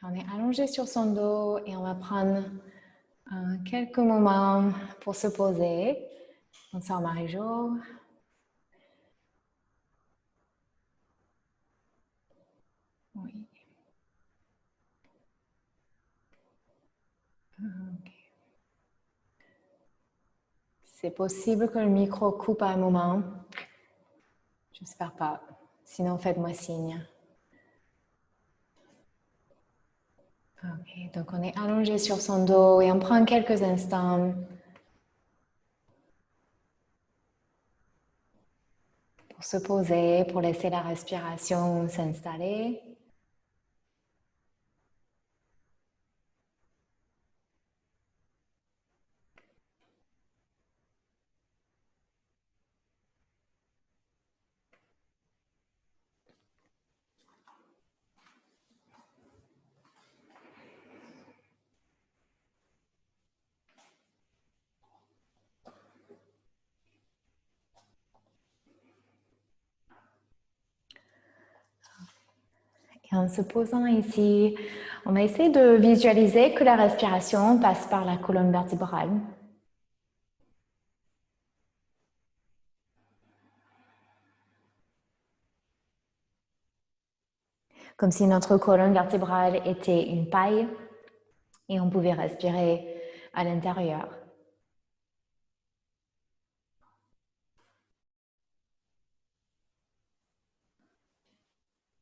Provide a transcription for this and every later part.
On est allongé sur son dos et on va prendre quelques moments pour se poser. Bonsoir Marie-Jo. Oui. Okay. C'est possible que le micro coupe à un moment. J'espère pas. Sinon, faites-moi signe. Ok, donc on est allongé sur son dos et on prend quelques instants pour se poser, pour laisser la respiration s'installer. Et en se posant ici, on va essayer de visualiser que la respiration passe par la colonne vertébrale. Comme si notre colonne vertébrale était une paille et on pouvait respirer à l'intérieur.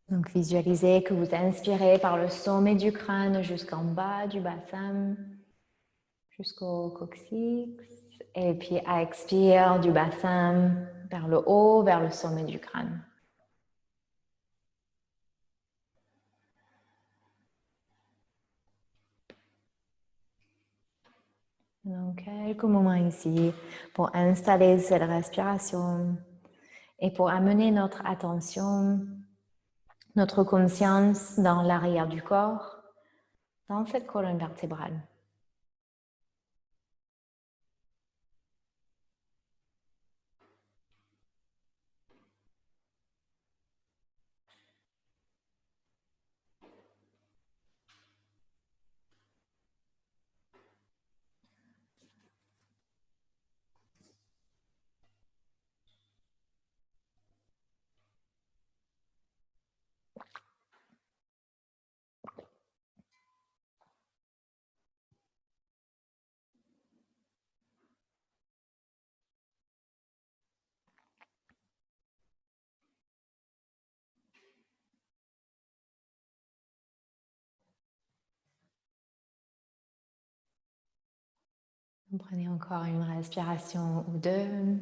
Donc visualisez que vous inspirez par le sommet du crâne jusqu'en bas du bassin, jusqu'au coccyx. Et puis expire du bassin vers le haut, vers le sommet du crâne. Donc quelques moments ici pour installer cette respiration et pour amener notre attention, notre conscience dans l'arrière du corps, dans cette colonne vertébrale. Prenez encore une respiration ou deux.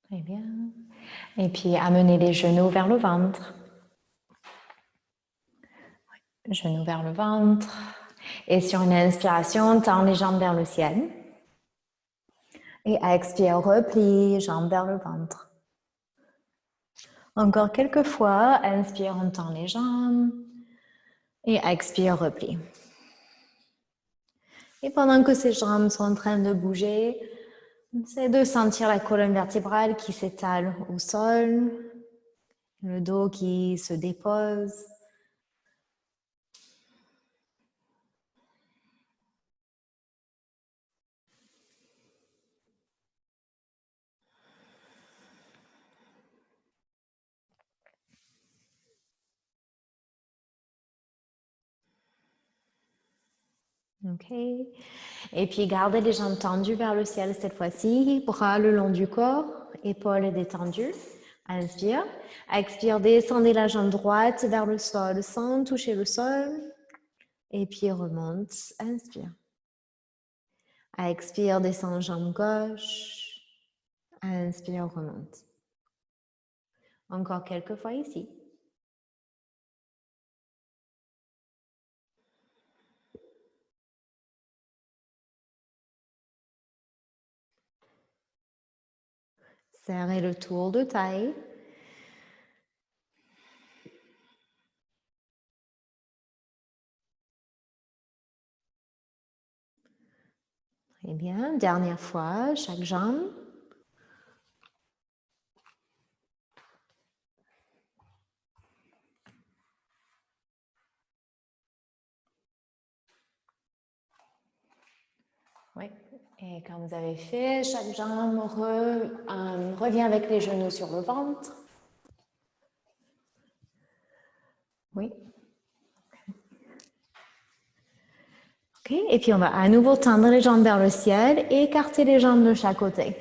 Très bien. Et puis amenez les genoux vers le ventre. Genoux vers le ventre. Et sur une inspiration, tend les jambes vers le ciel. Et expire, replie, jambes vers le ventre. Encore quelques fois, inspire, on tend les jambes. Et expire, replie. Et pendant que ces jambes sont en train de bouger, essayez de sentir la colonne vertébrale qui s'étale au sol, le dos qui se dépose. Ok. Et puis gardez les jambes tendues vers le ciel cette fois-ci, bras le long du corps, épaules détendues. Inspire. Expire, descendez la jambe droite vers le sol sans toucher le sol. Et puis remonte. Inspire. Expire, descend jambe gauche. Inspire, remonte. Encore quelques fois ici. Serrez le tour de taille. Très bien. Dernière fois, chaque jambe. Oui. Et quand vous avez fait, chaque jambe revient avec les genoux sur le ventre. Oui. OK. Et puis, on va à nouveau tendre les jambes vers le ciel et écarter les jambes de chaque côté.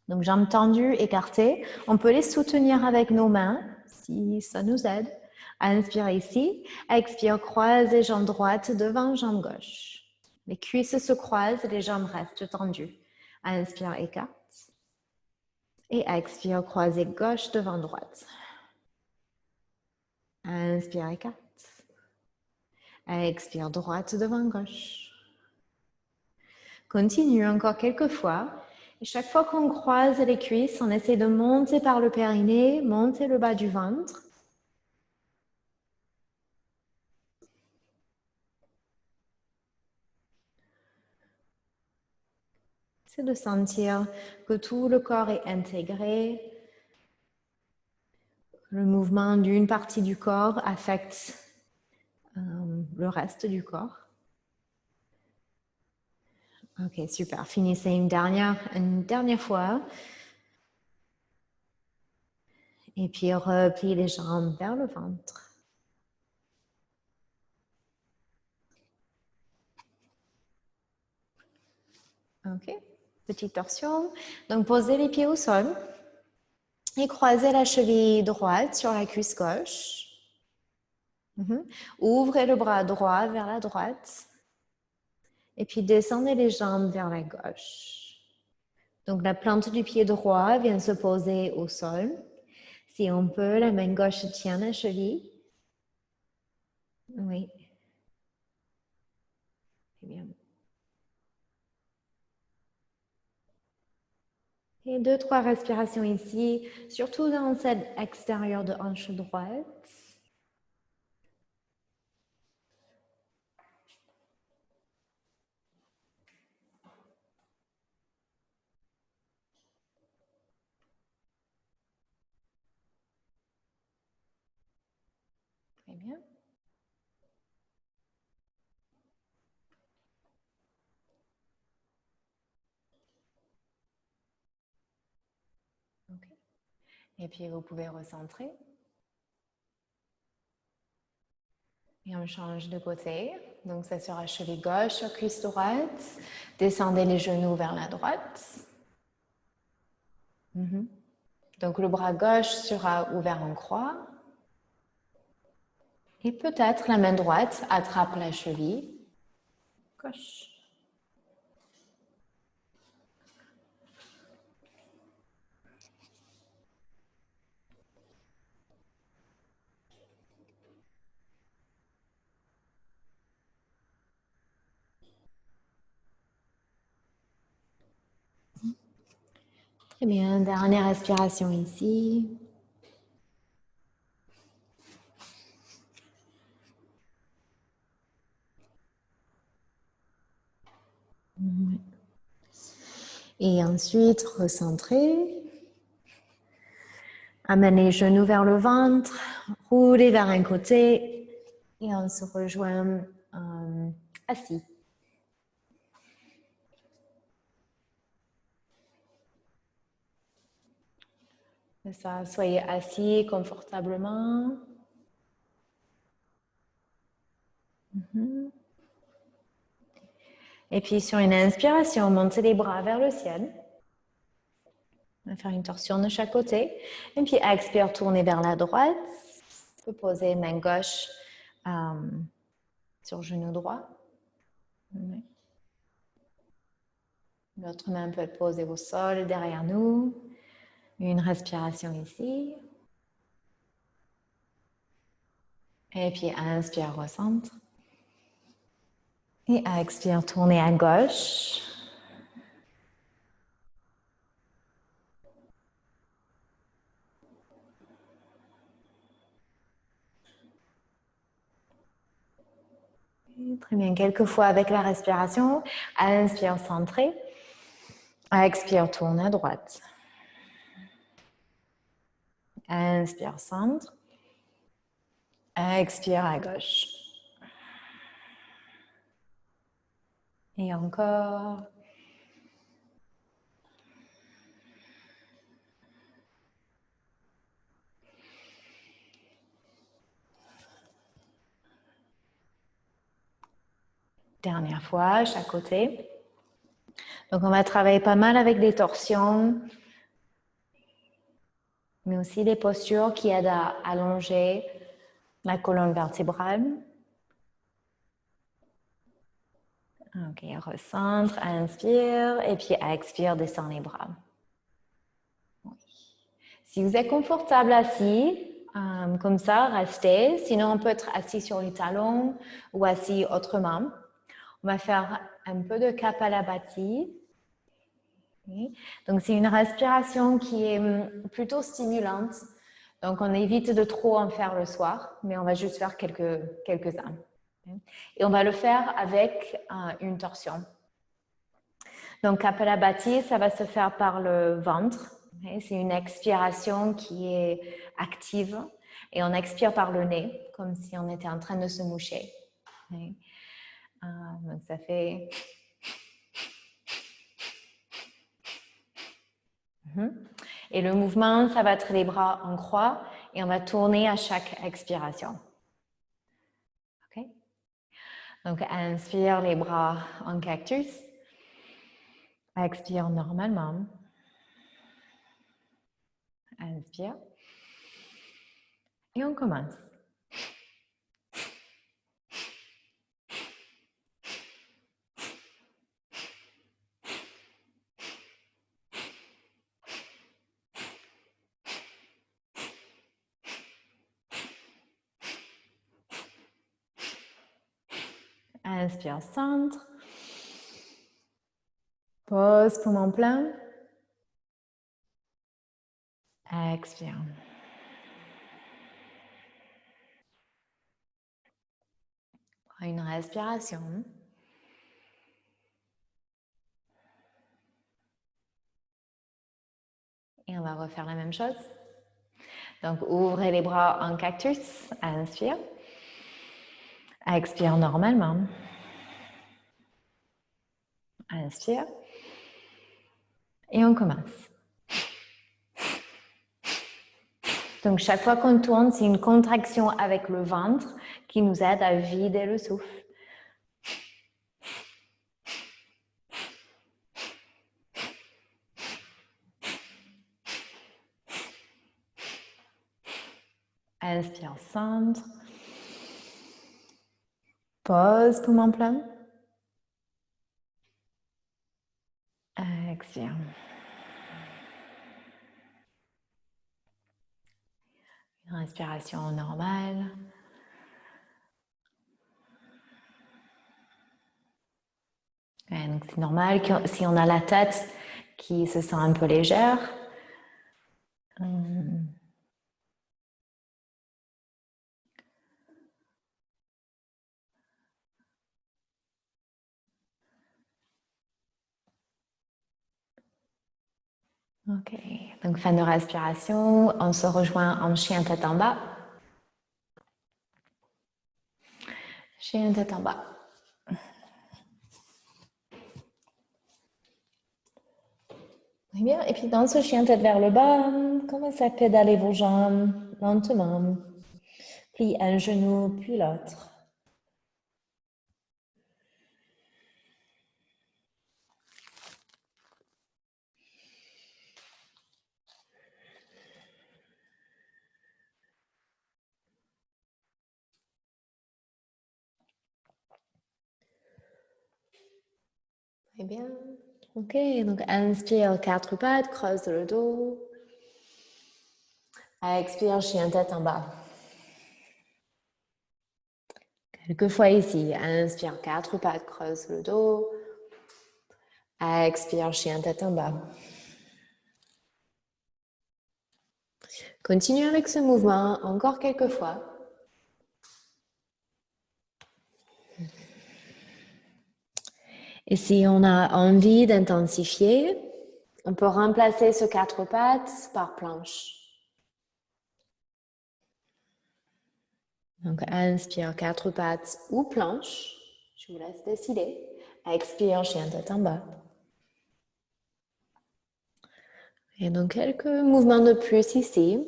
Donc, jambes tendues, écartées. On peut les soutenir avec nos mains, si ça nous aide. Inspire ici. Expire, croise les jambes droites devant jambe gauche. Les cuisses se croisent, les jambes restent tendues. Inspire, écarte. Et expire, croisez gauche devant droite. Inspire, écarte. Expire, droite devant gauche. Continue encore quelques fois. Et chaque fois qu'on croise les cuisses, on essaie de monter par le périnée, monter le bas du ventre. C'est de sentir que tout le corps est intégré. Le mouvement d'une partie du corps affecte le reste du corps. Ok, super. Finissez une dernière fois. Et puis replie les jambes vers le ventre. Ok, petite torsion. Donc posez les pieds au sol et croisez la cheville droite sur la cuisse gauche. Ouvrez le bras droit vers la droite. Et puis descendez les jambes vers la gauche. Donc la plante du pied droit vient se poser au sol. Si on peut, la main gauche tient la cheville. Oui. Très bien. Et 2-3 respirations ici, surtout dans cette extérieure de hanche droite. Très bien. Okay. Et puis vous pouvez recentrer. Et on change de côté. Donc ça sera cheville gauche, cuisse droite. Descendez les genoux vers la droite. Donc le bras gauche sera ouvert en croix. Et peut-être la main droite attrape la cheville gauche. Très bien, dernière respiration ici. Et ensuite, recentrer. Amenez les genoux vers le ventre, roulez vers un côté et on se rejoint assis. C'est ça, soyez assis confortablement. Et puis sur une inspiration, montez les bras vers le ciel. On va faire une torsion de chaque côté. Et puis expire, tournez vers la droite. Vous pouvez poser main gauche sur genou droit. Oui. L'autre main peut être posée au sol derrière nous. Une respiration ici. Et puis inspire, recentre. Et expire, tournez à gauche. Très bien. Quelques fois avec la respiration. Inspire, centré. Expire, tourne à droite. Inspire, centre. Expire à gauche. Et encore. Dernière fois, chaque côté. Donc, on va travailler pas mal avec des torsions, mais aussi des postures qui aident à allonger la colonne vertébrale. Ok, recentre, inspire, et puis expire, descend les bras. Oui. Si vous êtes confortable assis, comme ça, restez. Sinon, on peut être assis sur les talons ou assis autrement. On va faire un peu de Kapalabhati. Okay. Donc, c'est une respiration qui est plutôt stimulante. Donc, on évite de trop en faire le soir, mais on va juste faire quelques-uns. Okay. Et on va le faire avec une torsion. Donc, Kapalabhati, ça va se faire par le ventre. Okay. C'est une expiration qui est active. Et on expire par le nez, comme si on était en train de se moucher. Okay. Donc, ça fait... Et le mouvement, ça va être les bras en croix et on va tourner à chaque expiration. Okay. Donc, inspire les bras en cactus. Expire normalement. Inspire. Et on commence. Inspire, centre. Pose, poumon plein. Expire. Prends une respiration. Et on va refaire la même chose. Donc, ouvrez les bras en cactus. Inspire. Expire normalement. Inspire. Et on commence. Donc, chaque fois qu'on tourne, c'est une contraction avec le ventre qui nous aide à vider le souffle. Inspire, centre. Pose, poumon plein. Expire. Une respiration normale. Donc c'est normal que si on a la tête qui se sent un peu légère. Ok, donc fin de respiration, on se rejoint en chien tête en bas. Chien tête en bas. Très bien, et puis dans ce chien tête vers le bas, commencez à pédaler vos jambes lentement. Plie un genou, puis l'autre. Très bien. Ok, donc inspire, quatre pattes, creuse le dos. Expire, chien tête en bas. Quelques fois ici. Inspire, quatre pattes, creuse le dos. Expire, chien tête en bas. Continue avec ce mouvement encore quelques fois. Et si on a envie d'intensifier, on peut remplacer ce 4 pattes par planche. Donc, inspire 4 pattes ou planche. Je vous laisse décider. Expire, chien tête en bas. Et donc, quelques mouvements de plus ici.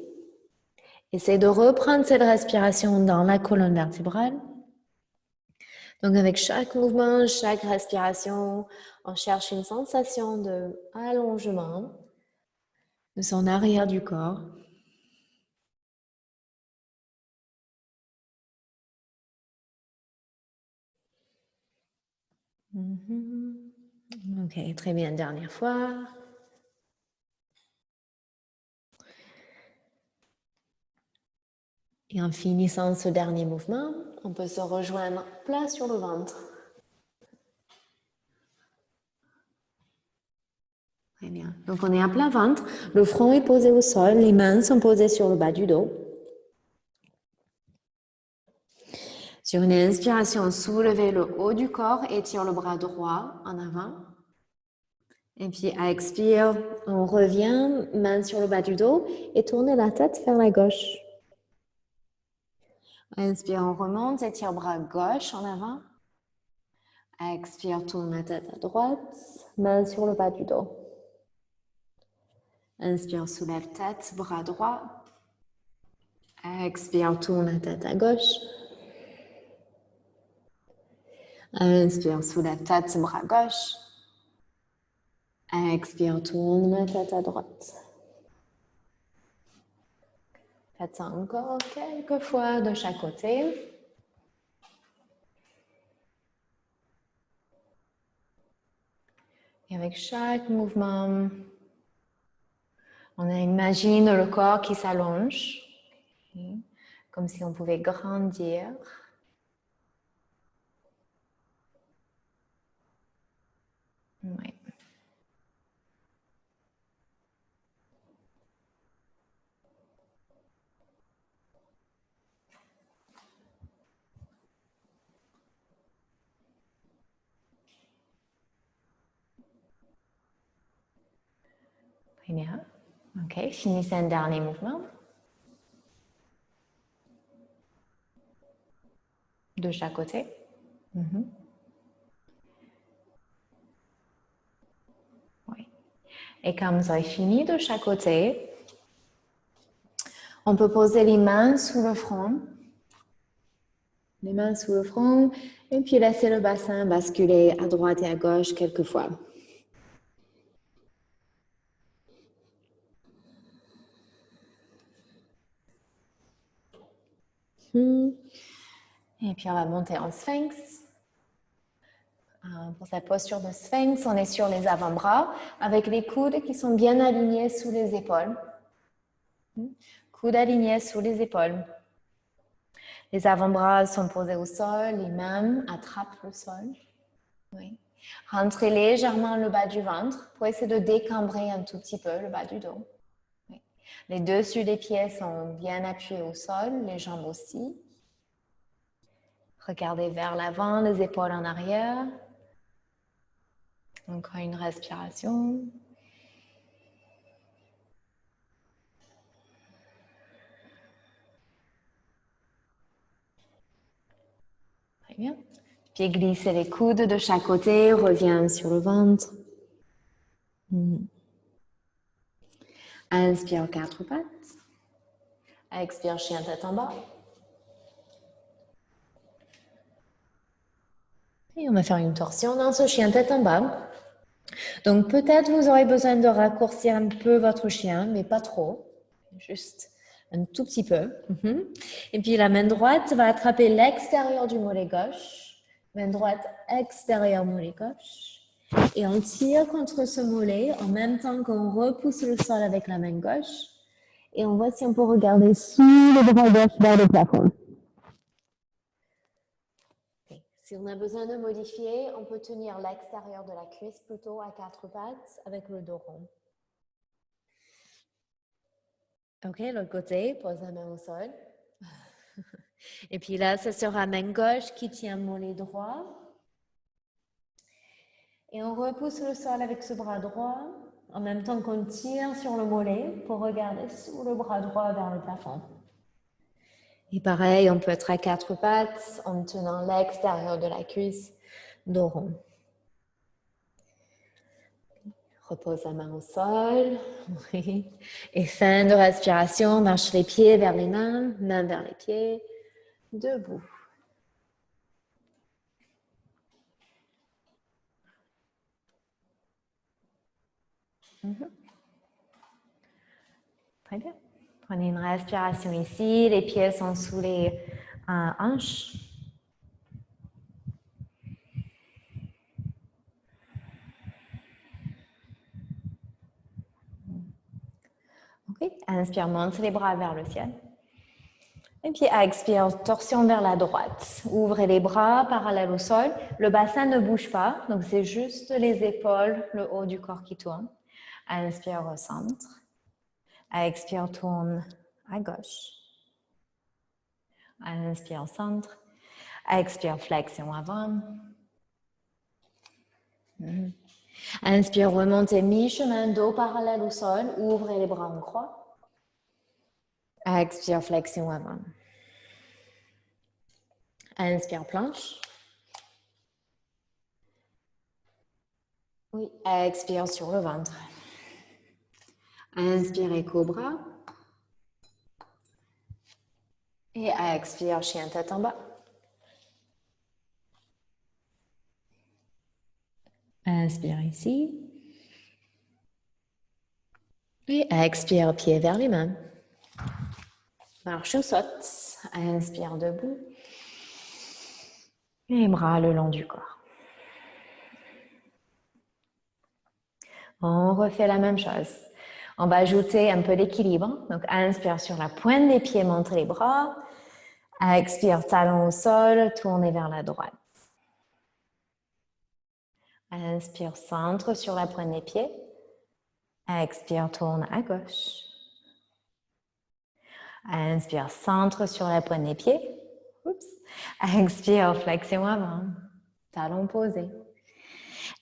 Essayez de reprendre cette respiration dans la colonne vertébrale. Donc, avec chaque mouvement, chaque respiration, on cherche une sensation d'allongement de son arrière du corps. Ok, très bien. Dernière fois. Et en finissant ce dernier mouvement, on peut se rejoindre plat sur le ventre. Très bien. Donc, on est à plat ventre. Le front est posé au sol. Les mains sont posées sur le bas du dos. Sur une inspiration, soulevez le haut du corps et tire le bras droit en avant. Et puis, à expire, on revient, main sur le bas du dos et tournez la tête vers la gauche. Inspire, on remonte et tire bras gauche en avant. Expire, tourne la tête à droite, main sur le bas du dos. Inspire, soulève tête, bras droit. Expire, tourne la tête à gauche. Inspire, soulève tête, bras gauche. Expire, tourne la tête à droite. Faites ça encore quelques fois de chaque côté. Et avec chaque mouvement, on imagine le corps qui s'allonge, comme si on pouvait grandir. Ouais. Très bien. Ok, finissez un dernier mouvement. De chaque côté. Oui. Et quand vous avez fini de chaque côté, on peut poser les mains sous le front. Les mains sous le front et puis laisser le bassin basculer à droite et à gauche quelques fois. Et puis on va monter en sphinx. Pour cette posture de sphinx, on est sur les avant-bras avec les coudes qui sont bien alignés sous les épaules. Coudes alignés sous les épaules. Les avant-bras sont posés au sol, les mains attrapent le sol. Oui. Rentrez légèrement le bas du ventre pour essayer de décambrer un tout petit peu le bas du dos. Oui. Les dessus des pieds sont bien appuyés au sol, les jambes aussi. Regardez vers l'avant, les épaules en arrière. Encore une respiration. Très bien. Puis glissez les coudes de chaque côté, reviens sur le ventre. Inspire 4 pattes. Expire chien tête en bas. Et on va faire une torsion dans ce chien tête en bas. Donc peut-être vous aurez besoin de raccourcir un peu votre chien, mais pas trop. Juste un tout petit peu. Et puis la main droite va attraper l'extérieur du mollet gauche. Main droite, extérieur mollet gauche. Et on tire contre ce mollet en même temps qu'on repousse le sol avec la main gauche. Et on voit si on peut regarder sous le bras gauche vers le plafond. Okay. Si on a besoin de modifier, on peut tenir l'extérieur de la cuisse plutôt à 4 pattes avec le dos rond. Ok, l'autre côté, pose la main au sol. Et puis là, ce sera main gauche qui tient mollet droit. Et on repousse le sol avec ce bras droit, en même temps qu'on tire sur le mollet pour regarder sous le bras droit vers le plafond. Et pareil, on peut être à quatre pattes en tenant l'extérieur de la cuisse, dos rond. Repose la main au sol. Oui. Et fin de respiration, marche les pieds vers les mains, mains vers les pieds, debout. Très bien. Prenez une respiration ici, les pieds sont sous les hanches. Ok, inspire, monte les bras vers le ciel. Et puis expire, torsion vers la droite. Ouvrez les bras parallèles au sol. Le bassin ne bouge pas, donc c'est juste les épaules, le haut du corps qui tourne. Inspire au centre. Expire, tourne à gauche. Inspire, centre. Expire, flexion avant. Inspire, remontez mi-chemin, dos parallèle au sol. Ouvrez les bras en croix. Expire, flexion avant. Inspire, planche. Oui, expire sur le ventre. Inspirez, cobra. Et expire, chien tête en bas. Inspire ici. Et expire, pied vers les mains. Marche ou saute. Inspire debout. Et bras le long du corps. On refait la même chose. On va ajouter un peu d'équilibre. Donc, inspire sur la pointe des pieds, montrez les bras. Expire, talon au sol, tournez vers la droite. Inspire, centre sur la pointe des pieds. Expire, tourne à gauche. Inspire, centre sur la pointe des pieds. Oups. Expire, flexion avant. Talon posé.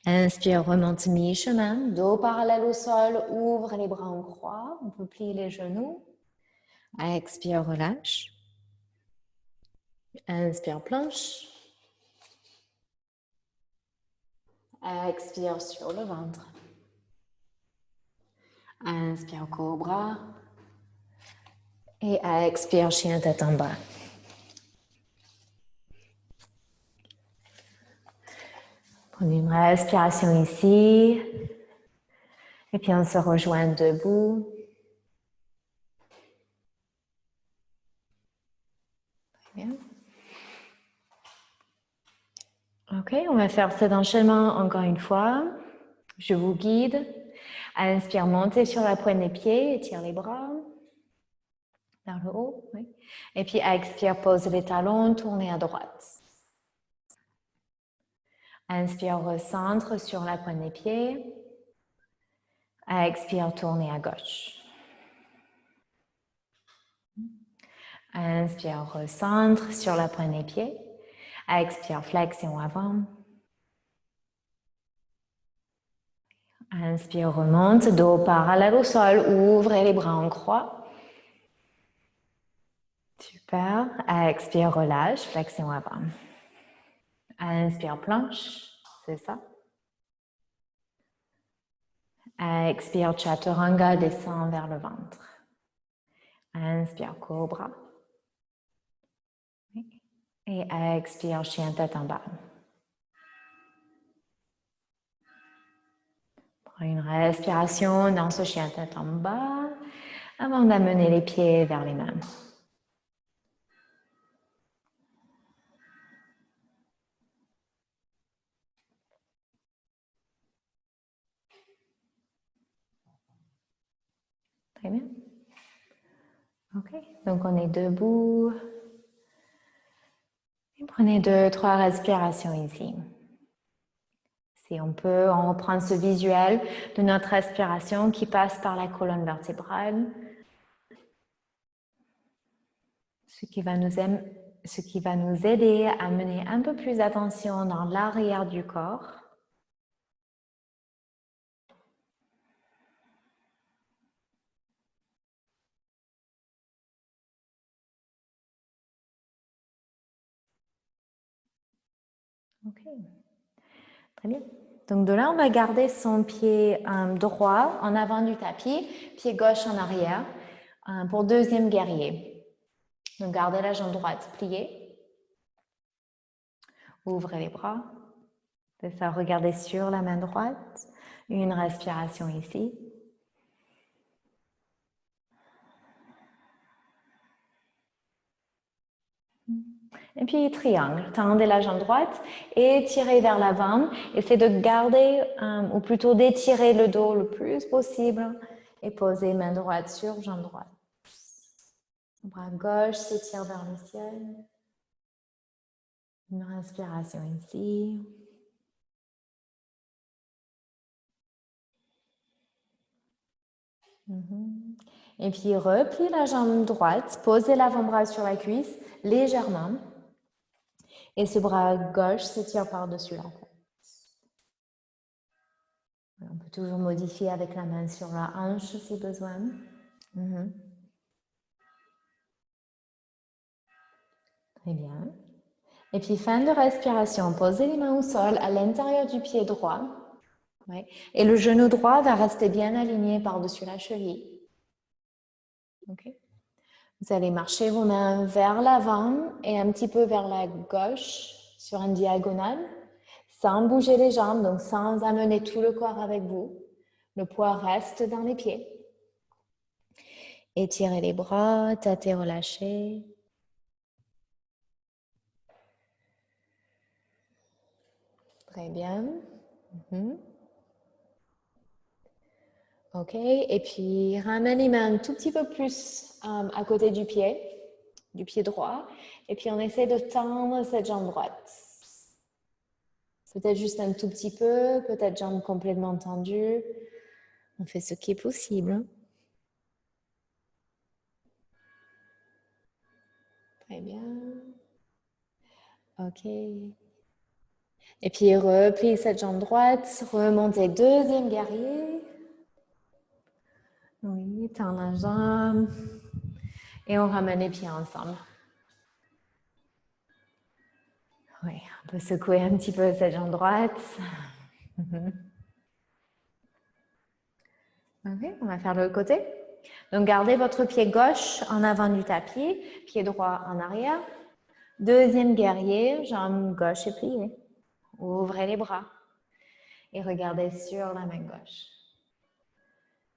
Inspire, remonte mi-chemin, dos parallèle au sol, ouvre les bras en croix, on peut plier les genoux. Expire, relâche. Inspire, planche. Expire sur le ventre. Inspire, cobra. Et expire, chien tête en bas. Prenez une respiration ici. Et puis on se rejoint debout. Très bien. Ok, on va faire cet enchaînement encore une fois. Je vous guide. Inspire, montez sur la pointe des pieds, étire les bras vers le haut. Oui. Et puis expire, pose les talons, tournez à droite. Inspire, recentre sur la pointe des pieds. Expire, tournez à gauche. Inspire, recentre sur la pointe des pieds. Expire, flexion avant. Inspire, remonte, dos parallèle au sol, ouvrez les bras en croix. Super. Expire, relâche, flexion avant. Inspire, planche, c'est ça. Expire, chaturanga, descend vers le ventre. Inspire, cobra. Et expire, chien tête en bas. Prends une respiration dans ce chien tête en bas avant d'amener les pieds vers les mains. Très bien. Ok, donc on est debout. Et prenez 2-3 respirations ici. Si on peut, on reprend ce visuel de notre respiration qui passe par la colonne vertébrale. Ce qui va nous aider à mener un peu plus d'attention dans l'arrière du corps. Ok, très bien. Donc de là, on va garder son pied droit en avant du tapis, pied gauche en arrière pour deuxième guerrier. Donc gardez la jambe droite pliée. Ouvrez les bras. C'est ça, regardez sur la main droite. Une respiration ici. Et puis triangle, tendez la jambe droite et tirez vers l'avant. Essayez de garder, ou plutôt d'étirer le dos le plus possible et posez main droite sur jambe droite. Bras gauche s'étire vers le ciel. Une respiration ici. Et puis replie la jambe droite, posez l'avant-bras sur la cuisse légèrement. Et ce bras gauche s'étire par-dessus la tête. On peut toujours modifier avec la main sur la hanche si besoin. Très bien. Et puis fin de respiration, posez les mains au sol à l'intérieur du pied droit. Ouais. Et le genou droit va rester bien aligné par-dessus la cheville. Okay. Vous allez marcher vos mains vers l'avant et un petit peu vers la gauche sur une diagonale, sans bouger les jambes, donc sans amener tout le corps avec vous. Le poids reste dans les pieds. Étirez les bras, tâtez, relâchez. Très bien. Ok, et puis ramène les mains un tout petit peu plus à côté du pied droit. Et puis on essaie de tendre cette jambe droite. Peut-être juste un tout petit peu, peut-être jambe complètement tendue. On fait ce qui est possible. Très bien. Ok. Et puis repliez cette jambe droite, remontez deuxième guerrier. Oui, tend la jambe. Et on ramène les pieds ensemble. Oui, on peut secouer un petit peu cette jambe droite. Ok, on va faire de l'autre côté. Donc, gardez votre pied gauche en avant du tapis, pied droit en arrière. Deuxième guerrier, jambe gauche est pliée. Ouvrez les bras et regardez sur la main gauche.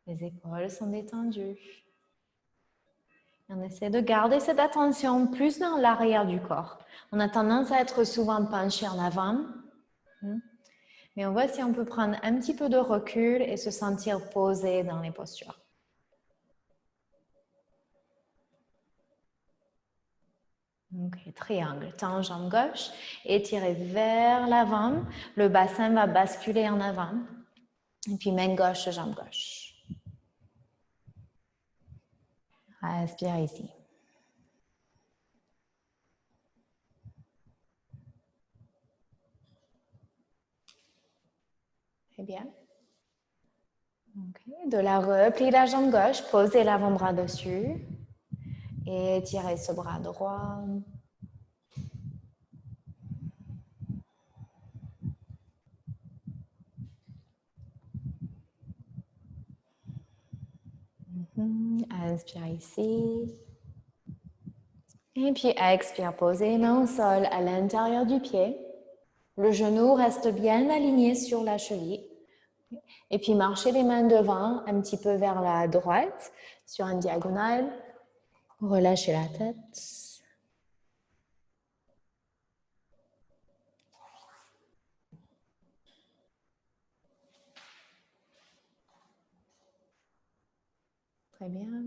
Les épaules sont détendues. Et on essaie de garder cette attention plus dans l'arrière du corps. On a tendance à être souvent penché en avant. Mais on voit si on peut prendre un petit peu de recul et se sentir posé dans les postures. Ok, triangle, tends jambe gauche, étirez vers l'avant, le bassin va basculer en avant, et puis main gauche, jambe gauche. Respire ici. Très bien. Okay. De la replie la jambe gauche, posez l'avant-bras dessus, et étirez ce bras droit. Inspire ici. Et puis expire, posez les mains au sol à l'intérieur du pied. Le genou reste bien aligné sur la cheville. Et puis marchez les mains devant, un petit peu vers la droite, sur une diagonale. Relâchez la tête. Très bien.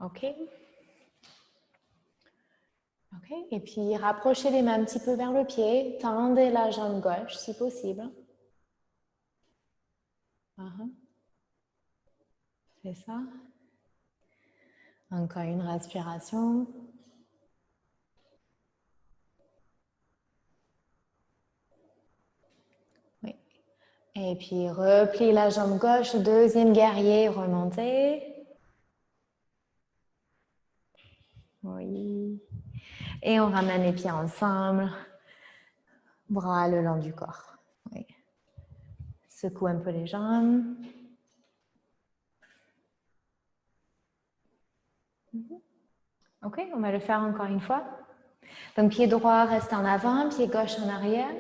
OK. OK. Et puis rapprochez les mains un petit peu vers le pied. Tendez la jambe gauche si possible. C'est ça. Encore une respiration. Oui. Et puis replie la jambe gauche. Deuxième guerrier, remontez. Et on ramène les pieds ensemble, bras le long du corps. Oui. Secoue un peu les jambes. Ok, on va le faire encore une fois. Donc, pied droit reste en avant, pied gauche en arrière.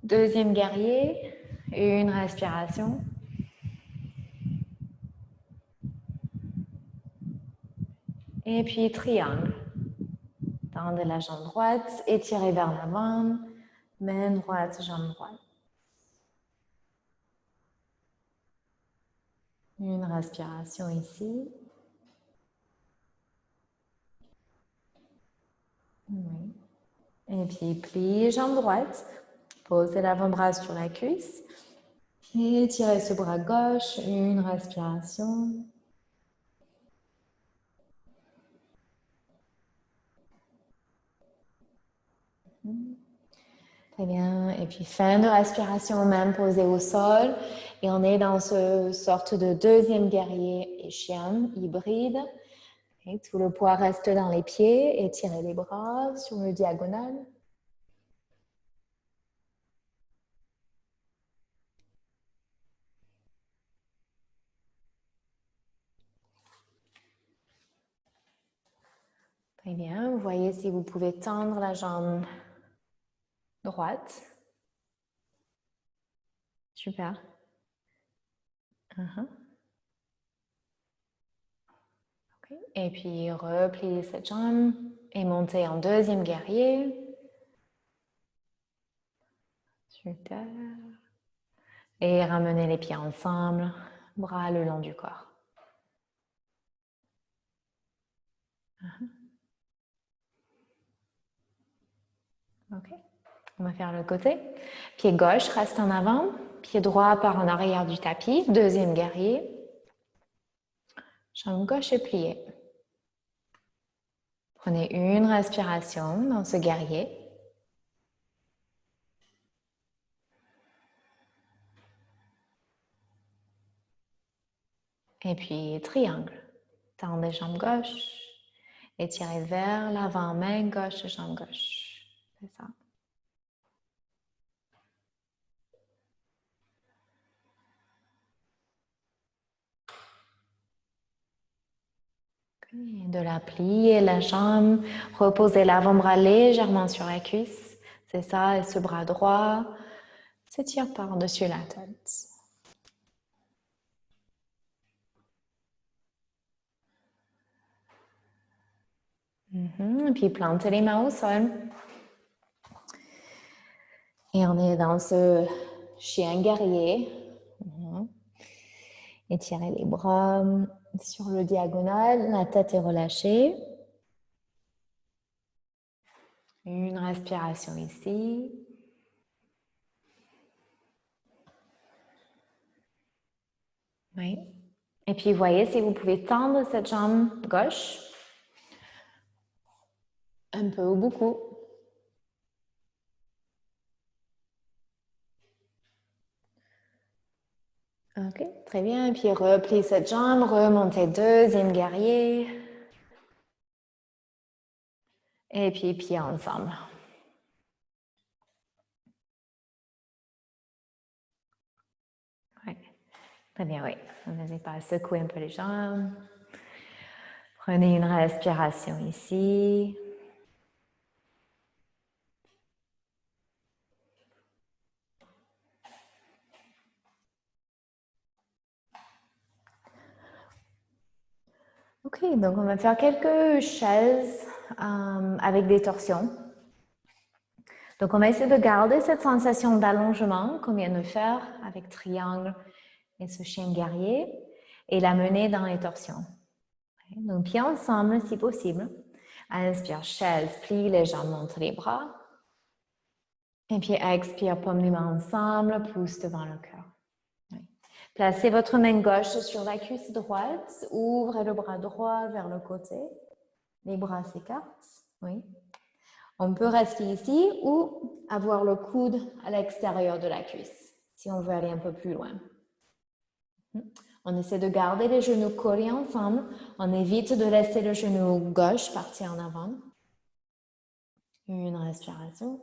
Deuxième guerrier, une respiration. Et puis triangle. Tendez la jambe droite, étirez vers l'avant, main droite, jambe droite. Une respiration ici. Oui. Et puis pliez jambe droite, posez l'avant-bras sur la cuisse. Et étirez ce bras gauche, une respiration. Très bien. Et puis fin de respiration, même posée au sol. Et on est dans ce sorte de deuxième guerrier et chien hybride. Et tout le poids reste dans les pieds. Étirez les bras sur le diagonal. Très bien. Vous voyez si vous pouvez tendre la jambe droite. Super. Okay. Et puis repliez cette jambe et montez en deuxième guerrier. Super. Et ramenez les pieds ensemble, bras le long du corps. Ok. On va faire le côté. Pied gauche reste en avant, pied droit part en arrière du tapis, deuxième guerrier. Jambe gauche est pliée. Prenez une respiration dans ce guerrier. Et puis triangle. Tendez jambe gauche. Étirez vers l'avant, main gauche, jambe gauche. C'est ça. Okay. De la plier la jambe. Reposez l'avant-bras légèrement sur la cuisse. C'est ça. Et ce bras droit s'étire par-dessus la tête. Et puis plantez les mains au sol. Et on est dans ce chien guerrier. Étirez les bras sur le diagonal, la tête est relâchée. Une respiration ici. Oui. Et puis voyez si vous pouvez tendre cette jambe gauche. Un peu ou beaucoup. Ok, très bien. Et puis repliez cette jambe, remontez deuxième guerrier. Et puis pieds ensemble. Ouais. Très bien, oui. N'hésitez pas à secouer un peu les jambes. Prenez une respiration ici. Ok, donc on va faire quelques chaises avec des torsions. Donc on va essayer de garder cette sensation d'allongement qu'on vient de faire avec triangle et ce chien guerrier et la mener dans les torsions. Donc pieds ensemble si possible. Inspire, chaise, plie les jambes, monte les bras. Et puis expire, paume les mains ensemble, pousse devant le cœur. Placez votre main gauche sur la cuisse droite, ouvrez le bras droit vers le côté. Les bras s'écartent. Oui. On peut rester ici ou avoir le coude à l'extérieur de la cuisse, si on veut aller un peu plus loin. On essaie de garder les genoux collés ensemble. On évite de laisser le genou gauche partir en avant. Une respiration.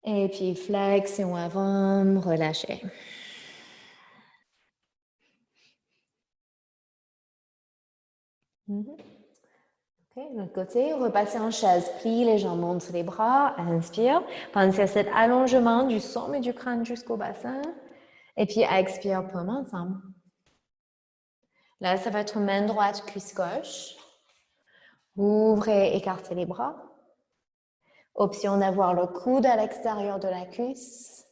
Et puis flexion avant, relâchez. Ok, de l'autre côté, repassez en chaise, plie les jambes entre les bras, inspire. Pensez à cet allongement du sommet du crâne jusqu'au bassin. Et puis expire, paume ensemble. Là, ça va être main droite, cuisse gauche. Ouvrez, écartez les bras. Option d'avoir le coude à l'extérieur de la cuisse.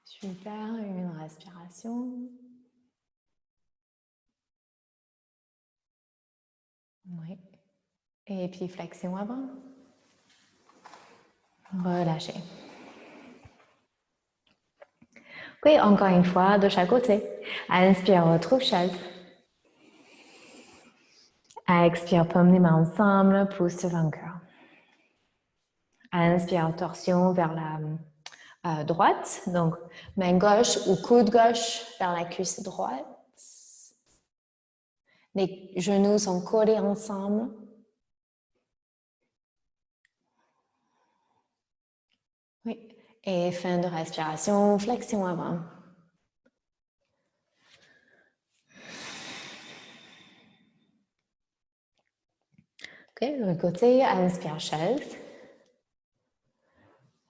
Super, une respiration. Oui. Et puis flexion avant. Relâchez. Ok, encore une fois, de chaque côté. Inspire, retrouve chaise. Expire, paume les mains ensemble, pouce devant le cœur. Inspire, torsion vers la droite, donc main gauche ou coude gauche vers la cuisse droite. Les genoux sont collés ensemble. Oui. Et fin de respiration, flexion avant. Ok, de l'autre côté, inspire chaise.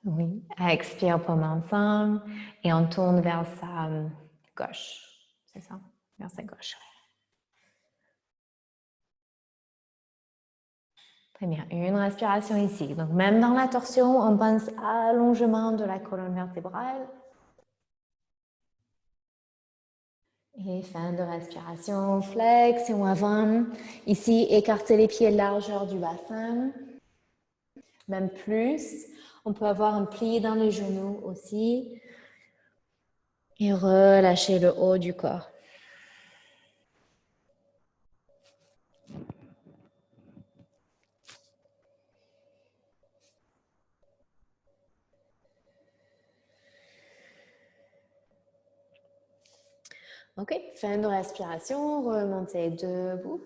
Oui, expire paume ensemble et on tourne vers sa gauche. C'est ça, vers sa gauche. Très bien, une respiration ici. Donc même dans la torsion, on pense à allongement de la colonne vertébrale. Et fin de respiration, flexion avant. Ici, écartez les pieds largeur du bassin. Même plus. On peut avoir un pli dans les genoux aussi. Et relâchez le haut du corps. Ok, fin de respiration, remontez debout.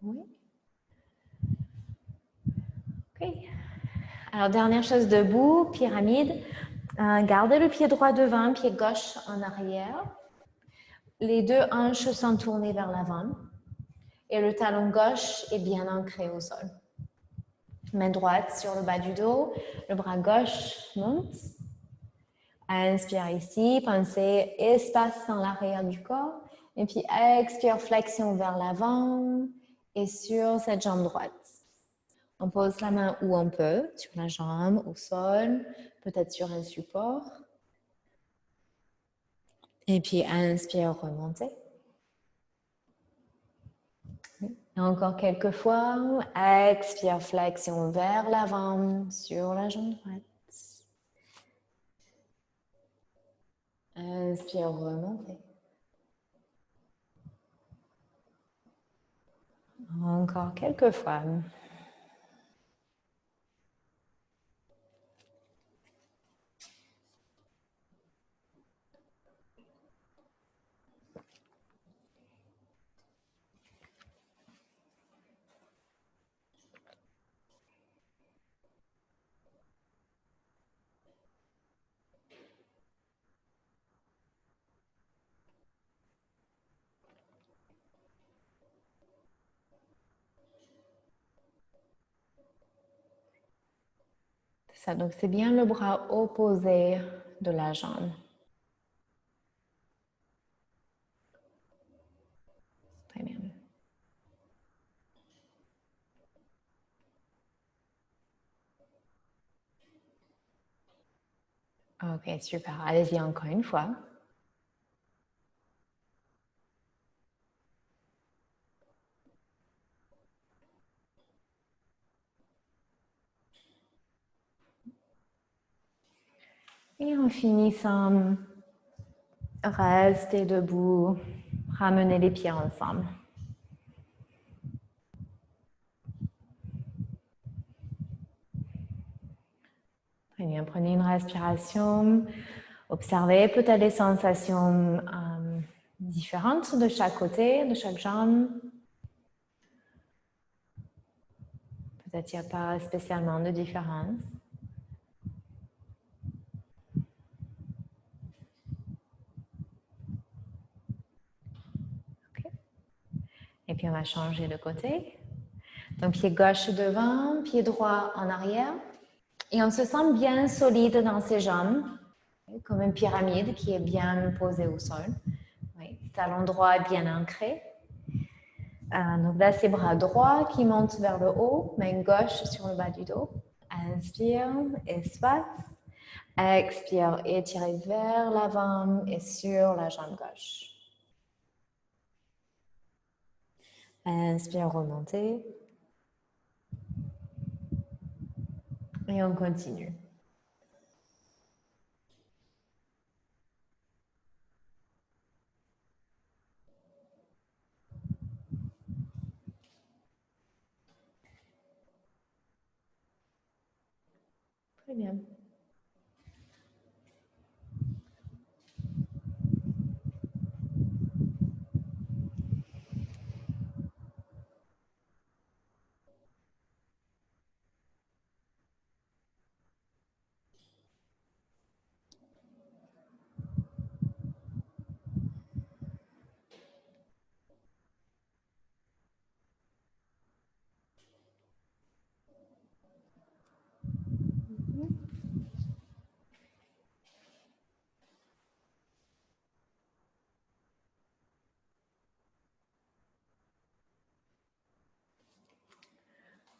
Oui. Ok. Alors, dernière chose debout, pyramide. Gardez le pied droit devant, pied gauche en arrière. Les deux hanches sont tournées vers l'avant. Et le talon gauche est bien ancré au sol. Main droite sur le bas du dos, le bras gauche monte. Inspire ici, pensez espace dans l'arrière du corps. Et puis expire, flexion vers l'avant et sur cette jambe droite. On pose la main où on peut, sur la jambe, au sol, peut-être sur un support. Et puis inspire, remontez. Et encore quelques fois, expire, flexion vers l'avant sur la jambe droite. Inspire, remontez. Encore quelques fois. Ça, donc c'est bien le bras opposé de la jambe. Très bien. Ok, super. Allez-y encore une fois. Et en finissant, restez debout, ramenez les pieds ensemble. Très bien, prenez une respiration Observez peut-être les sensations différentes de chaque côté, de chaque jambe. Peut-être qu'il n'y a pas spécialement de différence. Okay. Et puis on va changer de côté. Donc pied gauche devant, pied droit en arrière. Et on se sent bien solide dans ses jambes, comme une pyramide qui est bien posée au sol. Oui, talon droit bien ancré. Donc là, c'est bras droit qui montent vers le haut, main gauche sur le bas du dos. Inspire, espace. Expire, étirez vers l'avant et sur la jambe gauche. Inspire, remontez. Et on continue. Très bien.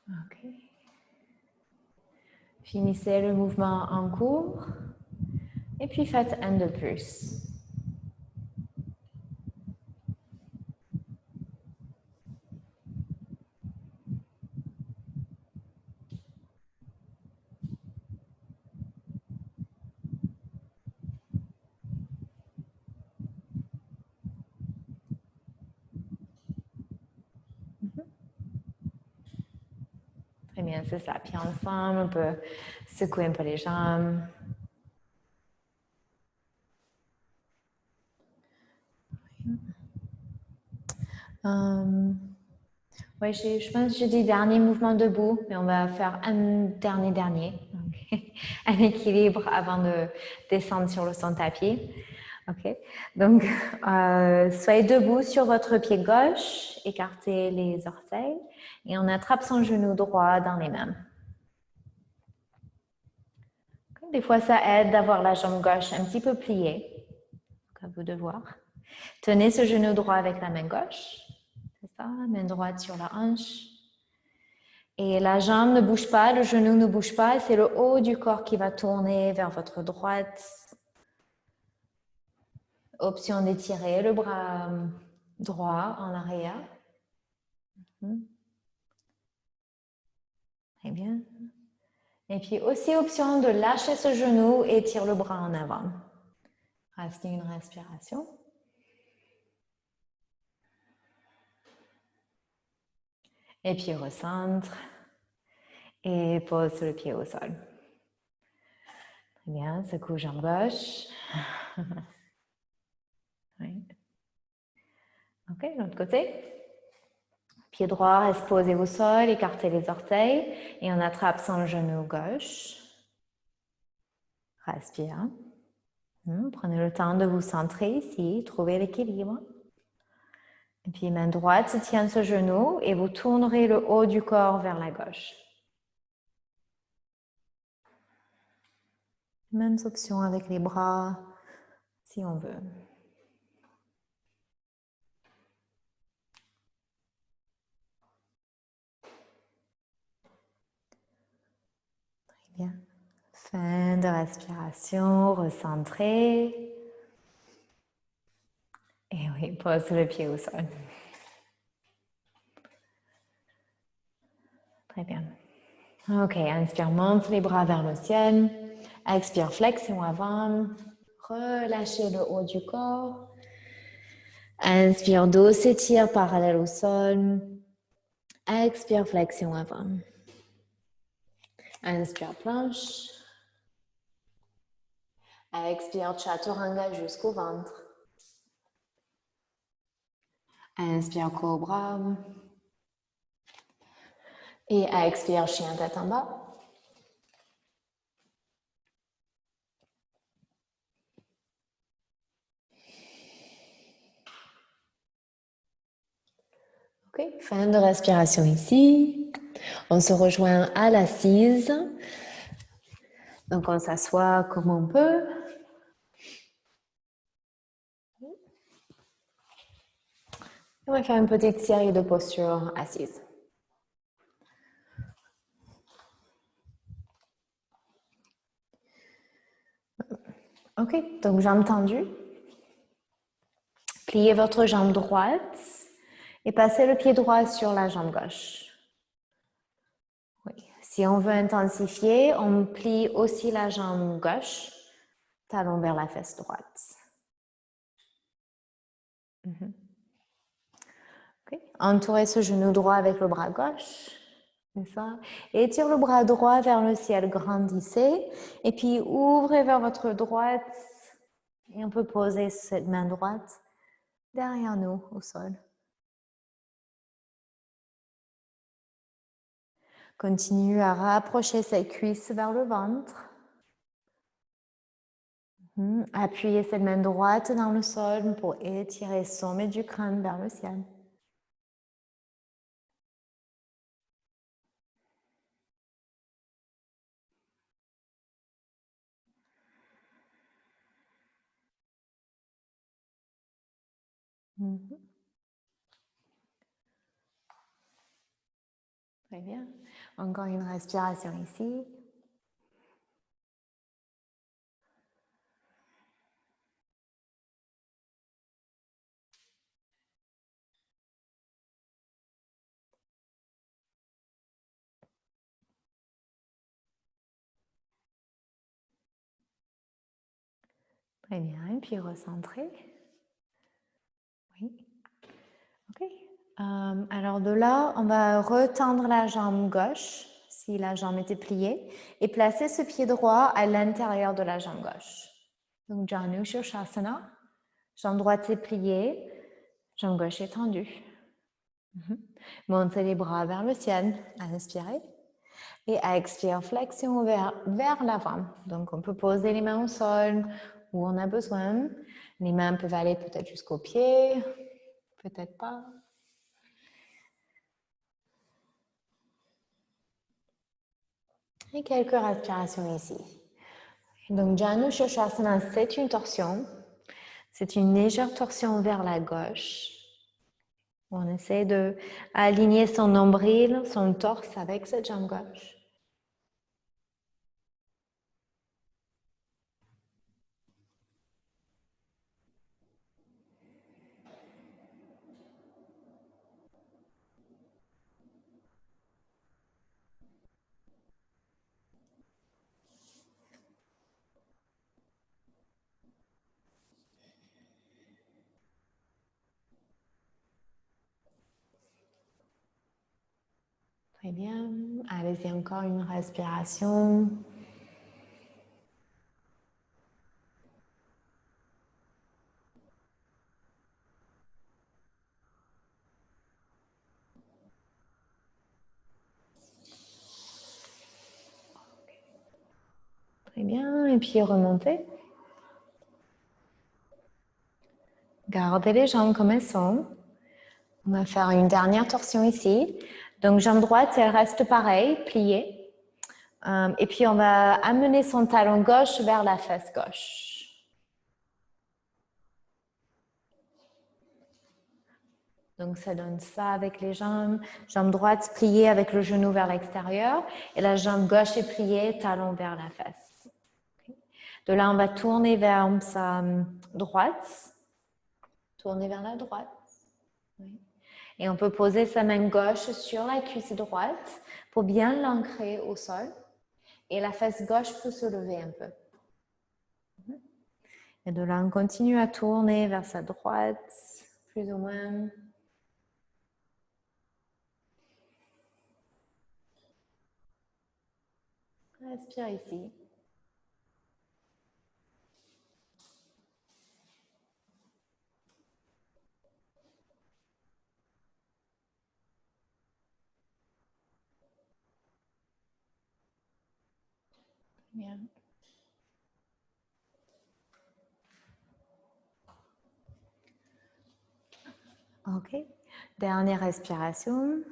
Ok. Finissez le mouvement en cours et puis faites un de plus. Très bien, c'est ça. Puis ensemble, on peut secouer un peu les jambes. Oui, je pense que j'ai dit dernier mouvement debout, mais on va faire un dernier. Okay. Un équilibre avant de descendre sur le son tapis. Ok. Donc, soyez debout sur votre pied gauche, écartez les orteils et on attrape son genou droit dans les mains. Okay. Des fois, ça aide d'avoir la jambe gauche un petit peu pliée. Donc, à vous de voir. Tenez ce genou droit avec la main gauche. C'est ça, main droite sur la hanche. Et la jambe ne bouge pas, le genou ne bouge pas, c'est le haut du corps qui va tourner vers votre droite. Option d'étirer le bras droit en arrière. Très bien. Et puis aussi option de lâcher ce genou et tire le bras en avant. Restez une respiration. Et puis recentre. Et pose le pied au sol. Très bien, secoue jambe gauche. Oui. Ok, l'autre côté. Pied droit reste posé au sol, écartez les orteils et on attrape son genou gauche. Respire. Prenez le temps de vous centrer ici, trouvez l'équilibre. Et puis main droite se tient ce genou et vous tournerez le haut du corps vers la gauche. Mêmes options avec les bras si on veut. Très bien. Fin de respiration, recentrez. Et oui, pose le pied au sol. Très bien. Ok, inspire, monte les bras vers le ciel. Expire, flexion avant. Relâchez le haut du corps. Inspire, dos s'étire parallèle au sol. Expire, flexion avant. Inspire, planche. Expire Chaturanga jusqu'au ventre. Inspire Cobra. Et expire Chien tête en bas. Ok, fin de respiration ici. On se rejoint à l'assise. Donc on s'assoit comme on peut. On va faire une petite série de postures assises. Ok, donc jambes tendues. Pliez votre jambe droite et passez le pied droit sur la jambe gauche. Oui. Si on veut intensifier, on plie aussi la jambe gauche, talon vers la fesse droite. Okay. Entourez ce genou droit avec le bras gauche. Ça. Et étire le bras droit vers le ciel, grandissez. Et puis ouvrez vers votre droite. Et on peut poser cette main droite derrière nous au sol. Continue à rapprocher ses cuisses vers le ventre. Appuyez cette main droite dans le sol pour étirer le sommet du crâne vers le ciel. Très bien. Encore une respiration ici. Très bien. Et puis recentrez. Oui. Ok. Alors de là, on va retendre la jambe gauche, si la jambe était pliée, et placer ce pied droit à l'intérieur de la jambe gauche. Donc Janu Shirshasana, jambe droite est pliée, jambe gauche est tendue. Montez les bras vers le ciel, inspirez. Et à expire, flexion vers l'avant. Donc on peut poser les mains au sol où on a besoin. Les mains peuvent aller peut-être jusqu'aux pieds, peut-être pas. Et quelques respirations ici. Donc, Janu Shirshasana, c'est une torsion. C'est une légère torsion vers la gauche. On essaie de aligner son nombril, son torse avec cette jambe gauche. Très bien. Allez-y, encore une respiration. Très bien. Et puis remontez. Gardez les jambes comme elles sont. On va faire une dernière torsion ici. Donc, jambe droite, elle reste pareille, pliée. Et puis, on va amener son talon gauche vers la fesse gauche. Donc, ça donne ça avec les jambes. Jambe droite pliée avec le genou vers l'extérieur. Et la jambe gauche est pliée, talon vers la fesse. De là, on va tourner vers sa droite. Tourner vers la droite. Oui. Et on peut poser sa main gauche sur la cuisse droite pour bien l'ancrer au sol. Et la fesse gauche peut se lever un peu. Et de là, on continue à tourner vers sa droite, plus ou moins. Respire ici. Bien. OK. Dernière respiration.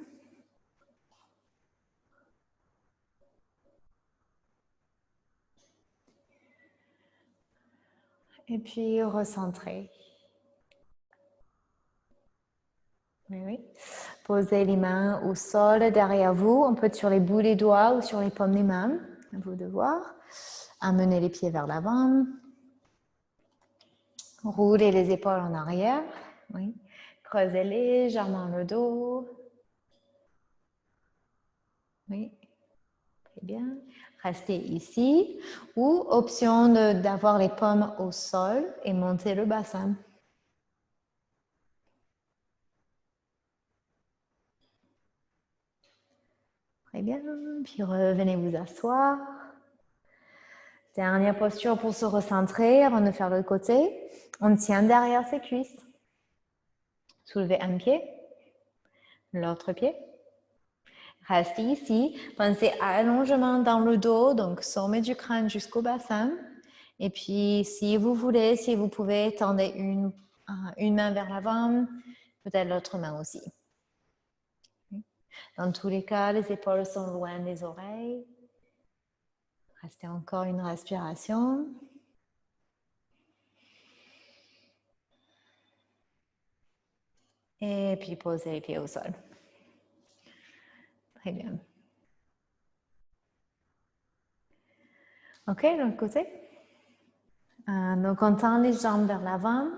Et puis recentrer. Oui. Posez les mains au sol derrière vous. On peut être sur les bouts des doigts ou sur les paumes des mains. À vous de voir. Amenez les pieds vers l'avant. Roulez les épaules en arrière. Oui. Creusez légèrement le dos. Oui. Très bien. Restez ici. Ou option d'avoir les paumes au sol et monter le bassin. Très bien. Puis revenez vous asseoir. Dernière posture pour se recentrer avant de faire l'autre côté. On tient derrière ses cuisses. Soulevez un pied, l'autre pied. Restez ici. Pensez à allongement dans le dos, donc sommet du crâne jusqu'au bassin. Et puis, si vous voulez, si vous pouvez, tendez une main vers l'avant, peut-être l'autre main aussi. Dans tous les cas, les épaules sont loin des oreilles. Restez encore une respiration. Et puis, posez les pieds au sol. Très bien. OK, l'autre côté. Donc, on tend les jambes vers l'avant.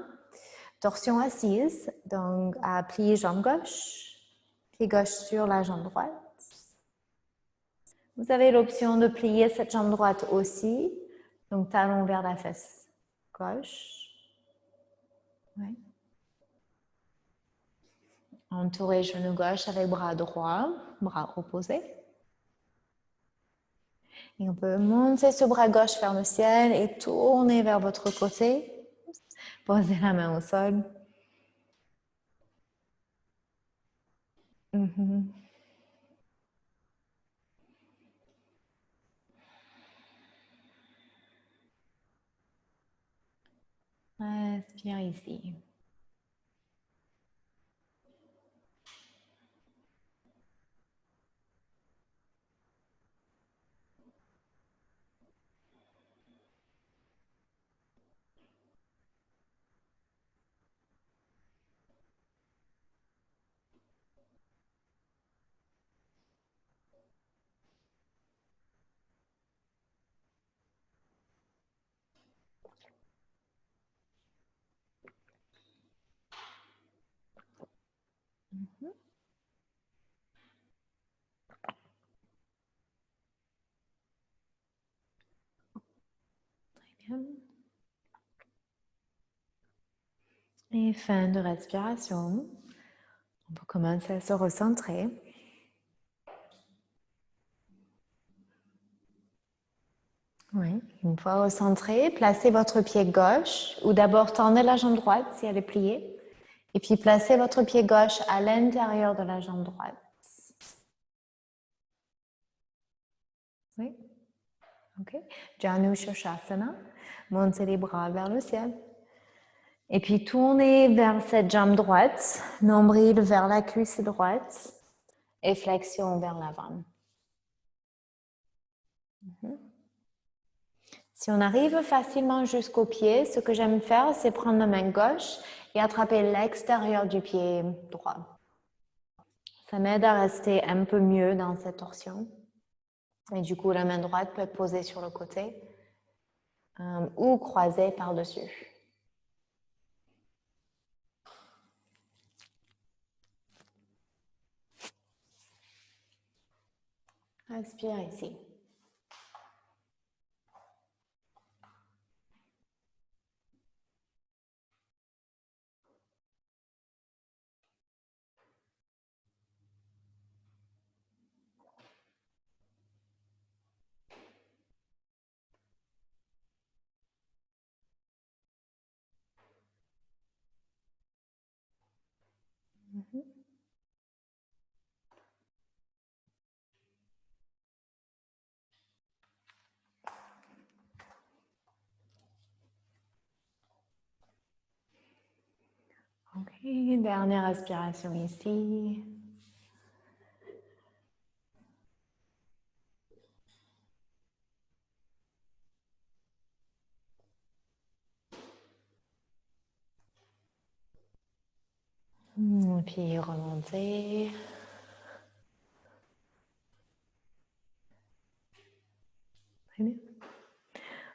Torsion assise. Donc, à plier jambe gauche. Pied gauche sur la jambe droite. Vous avez l'option de plier cette jambe droite aussi. Donc, talon vers la fesse gauche. Ouais. Entourez genou gauche avec bras droit, bras opposés. Et on peut monter ce bras gauche vers le ciel et tourner vers votre côté. Posez la main au sol. Respire ici. Très bien. Et fin de respiration. On peut commencer à se recentrer. Oui, une fois recentré, placez votre pied gauche, ou d'abord tendez la jambe droite si elle est pliée, et puis placez votre pied gauche à l'intérieur de la jambe droite. Oui, ok. Janu Shirshasana, montez les bras vers le ciel. Et puis tournez vers cette jambe droite, nombril vers la cuisse droite, et flexion vers l'avant. Si on arrive facilement jusqu'au pied, ce que j'aime faire, c'est prendre la main gauche et attraper l'extérieur du pied droit. Ça m'aide à rester un peu mieux dans cette torsion. Et du coup, la main droite peut être posée sur le côté ou croisée par-dessus. Inspire ici. Et dernière respiration ici. Puis remonter. Très bien.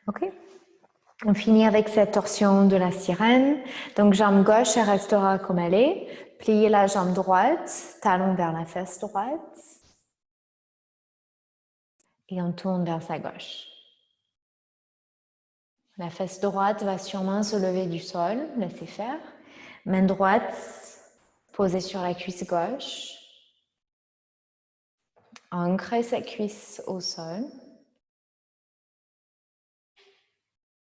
OK. On finit avec cette torsion de la sirène. Donc, jambe gauche, elle restera comme elle est. Pliez la jambe droite, talon vers la fesse droite. Et on tourne vers sa gauche. La fesse droite va sûrement se lever du sol, laissez faire. Main droite posée sur la cuisse gauche. Ancrez sa cuisse au sol.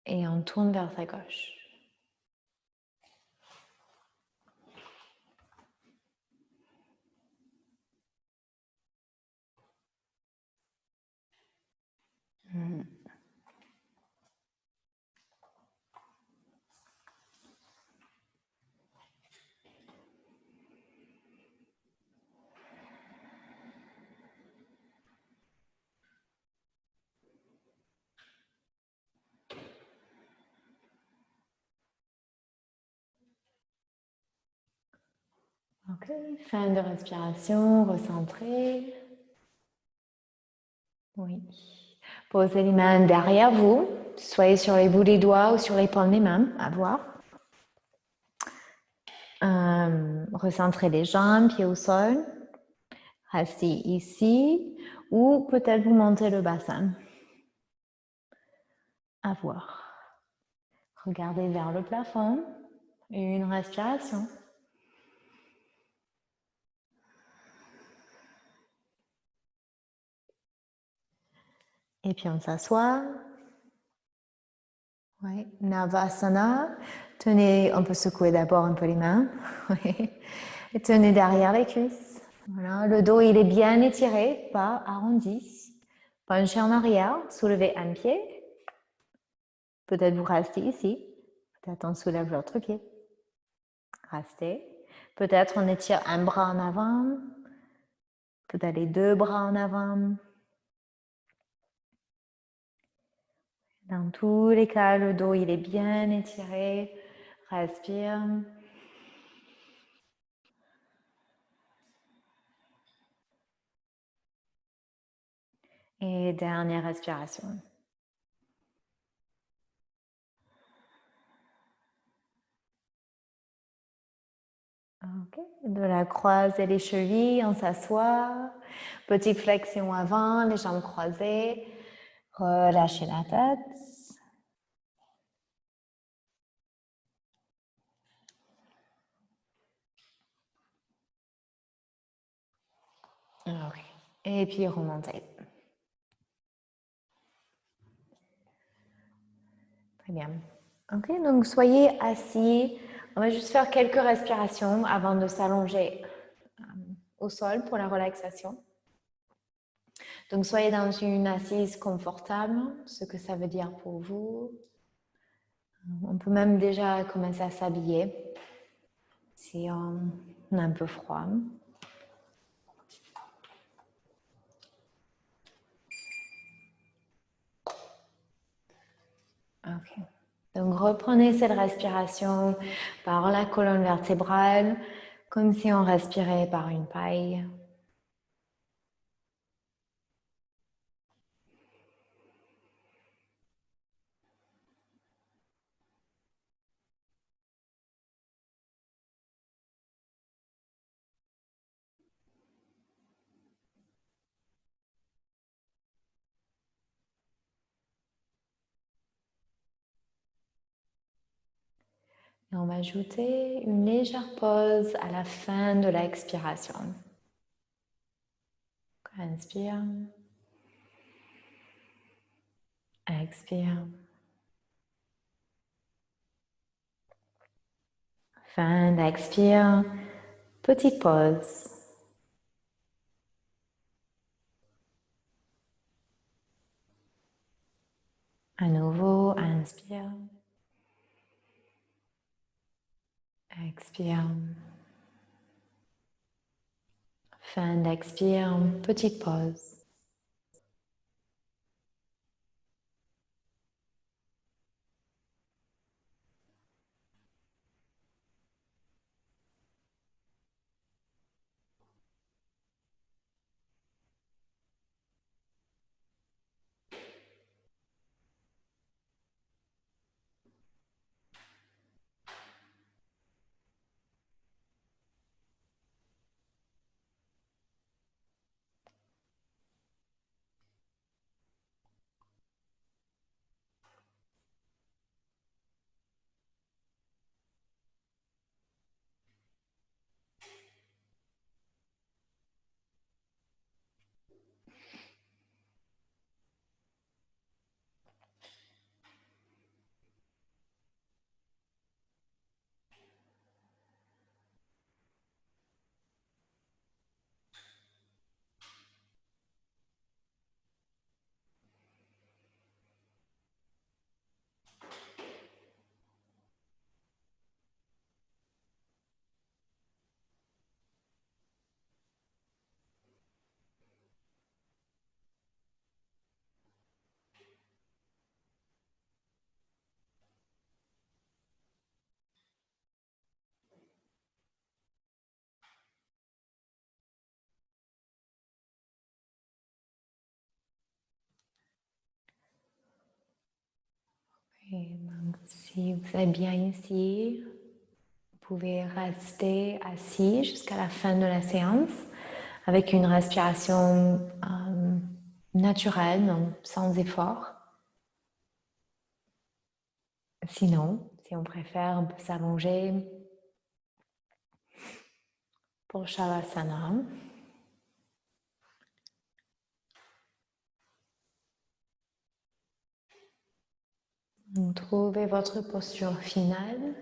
Et on tourne vers sa gauche. Ok, fin de respiration, recentrez. Oui. Posez les mains derrière vous, soyez sur les bouts des doigts ou sur les paumes des mains, à voir. Recentrez les jambes, pieds au sol. Restez ici ou peut-être vous montez le bassin. À voir. Regardez vers le plafond. Une respiration. Et puis on s'assoit. Ouais. Navasana. Tenez, on peut secouer d'abord un peu les mains. Et tenez derrière les cuisses. Voilà. Le dos, il est bien étiré, pas arrondi. Penchez en arrière, soulevez un pied. Peut-être vous restez ici. Peut-être on soulève l'autre pied. Restez. Peut-être on étire un bras en avant. Peut-être les deux bras en avant. Dans tous les cas, le dos, il est bien étiré. Respire. Et dernière respiration. Ok, de la croiser les chevilles, on s'assoit. Petite flexion avant, les jambes croisées. Relâchez la tête. Ok. Et puis remontez. Très bien. Ok, donc soyez assis. On va juste faire quelques respirations avant de s'allonger au sol pour la relaxation. Donc soyez dans une assise confortable, ce que ça veut dire pour vous. On peut même déjà commencer à s'habiller si on a un peu froid. Ok. Donc reprenez cette respiration par la colonne vertébrale, comme si on respirait par une paille. Et on va ajouter une légère pause à la fin de l'expiration. Inspire. Expire. Fin d'expire. Petite pause. À nouveau, inspire. Expire. Fin d'expire, petite pause. Et donc, si vous êtes bien ici, vous pouvez rester assis jusqu'à la fin de la séance avec une respiration naturelle, donc sans effort. Sinon, si on préfère, on peut s'allonger pour Shavasana. Donc, trouvez votre posture finale.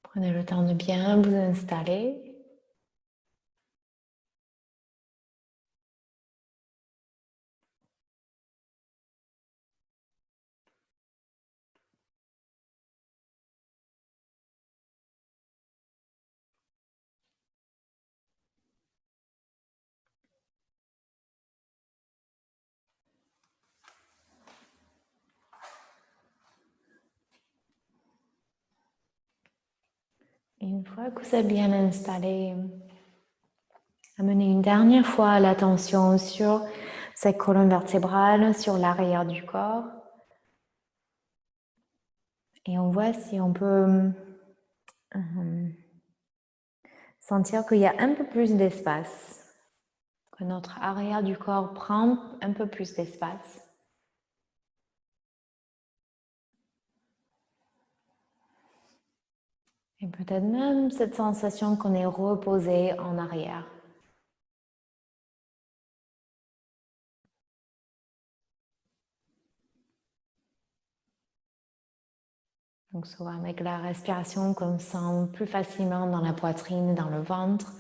Prenez le temps de bien vous installer. Et une fois que vous êtes bien installé, amenez une dernière fois l'attention sur cette colonne vertébrale, sur l'arrière du corps. Et on voit si on peut sentir qu'il y a un peu plus d'espace, que notre arrière du corps prend un peu plus d'espace. Et peut-être même cette sensation qu'on est reposé en arrière. Donc souvent avec la respiration qu'on sent plus facilement dans la poitrine, dans le ventre,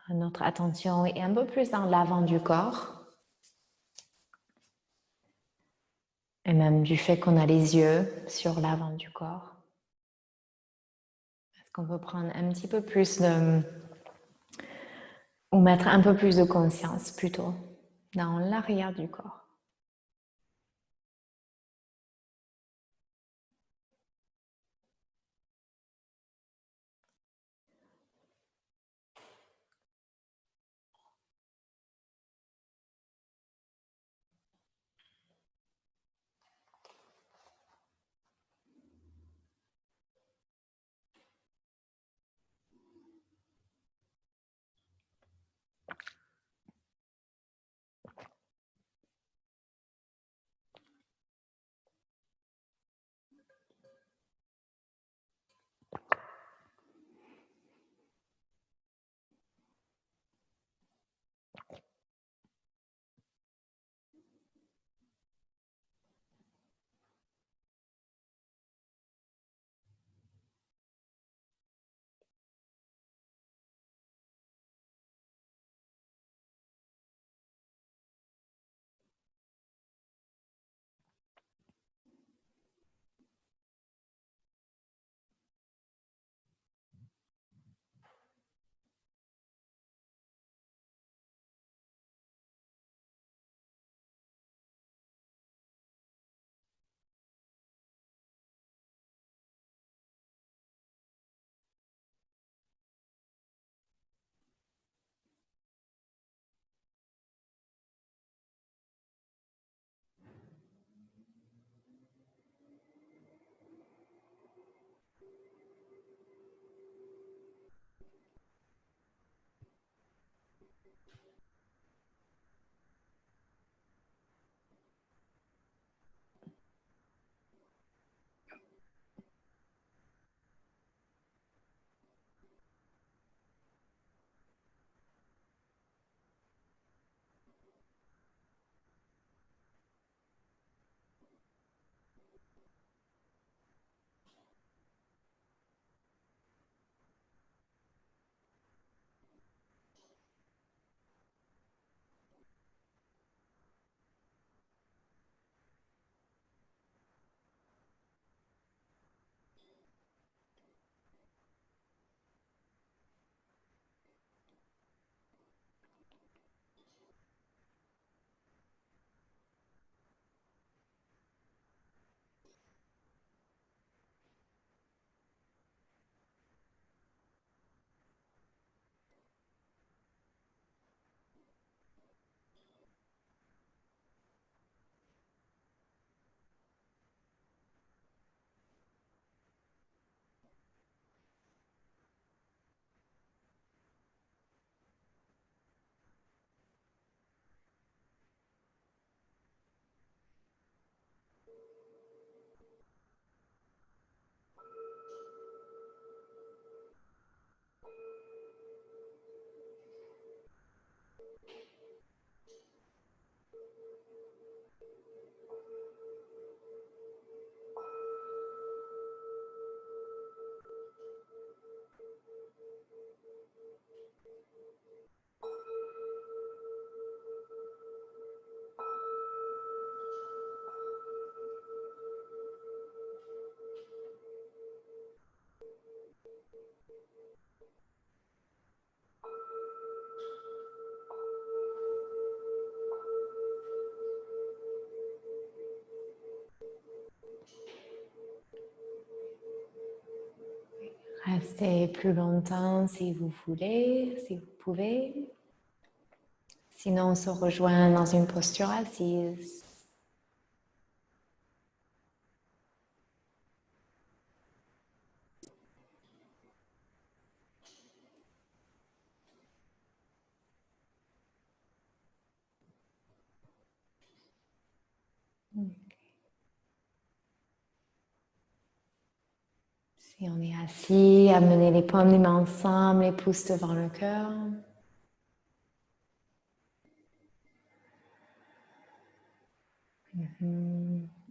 notre attention est un peu plus dans l'avant du corps. Et même du fait qu'on a les yeux sur l'avant du corps. Est-ce qu'on peut prendre un petit peu plus de... ou mettre un peu plus de conscience plutôt dans l'arrière du corps. Restez plus longtemps si vous voulez, si vous pouvez. Sinon, on se rejoint dans une posture assise. Si on est assis, amenez les paumes des mains ensemble, les pouces devant le cœur.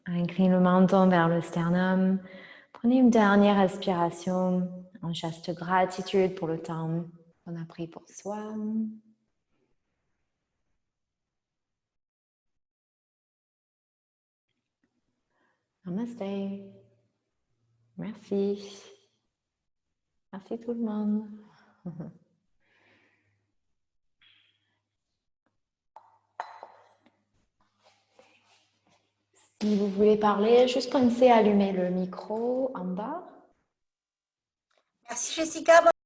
Incline le menton vers le sternum. Prenez une dernière respiration en geste de gratitude pour le temps qu'on a pris pour soi. Namaste. Merci. Merci tout le monde. Si vous voulez parler, juste pensez à allumer le micro en bas. Merci Jessica.